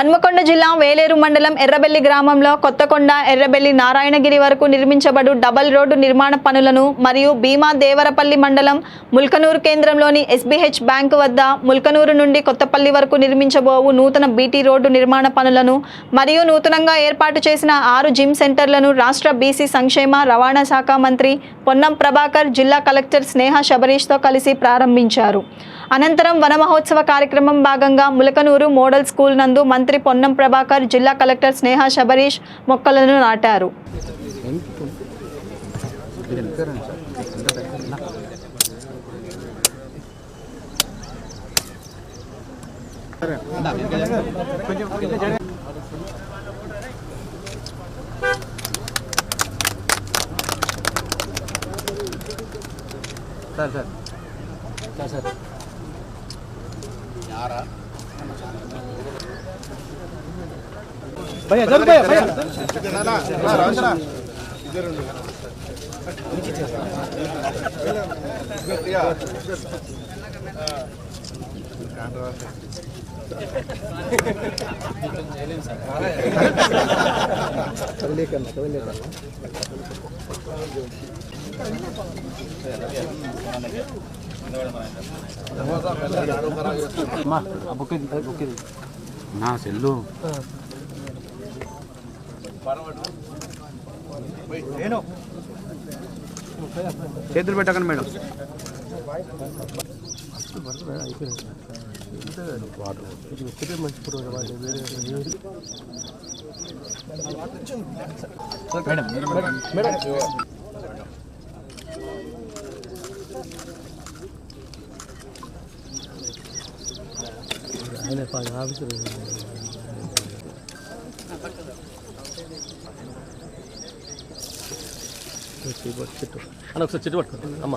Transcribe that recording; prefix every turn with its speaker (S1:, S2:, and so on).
S1: హన్మకొండ జిల్లా వేలేరు మండలం ఎర్రబెల్లి గ్రామంలో కొత్తకొండ ఎర్రబెల్లి నారాయణగిరి వరకు నిర్మించబడు డబుల్ రోడ్డు నిర్మాణ పనులను మరియు భీమా దేవరపల్లి మండలం ముల్కనూరు కేంద్రంలోని ఎస్బీహెచ్ బ్యాంకు వద్ద ముల్కనూరు నుండి కొత్తపల్లి వరకు నిర్మించబోవు నూతన బీటీ రోడ్డు నిర్మాణ పనులను మరియు నూతనంగా ఏర్పాటు చేసిన 6 జిమ్ సెంటర్లను రాష్ట్ర బీసీ సంక్షేమ రవాణా శాఖ మంత్రి పొన్నం ప్రభాకర్ జిల్లా కలెక్టర్ స్నేహ శబరీష్తో కలిసి ప్రారంభించారు. అనంతరం వన మహోత్సవ కార్యక్రమం భాగంగా ములకనూరు మోడల్ స్కూల్ నందు మంత్రి పొన్నం ప్రభాకర్ జిల్లా కలెక్టర్ స్నేహ శబరీష్ మొక్కలను నాటారు.
S2: भैया जरूर भैया भैया
S3: నా సెల్లు చేతులు పెట్టకండి మేడం.
S2: చెట్టు అన్న ఒకసారి చెట్టు పట్టుకోండి అమ్మ.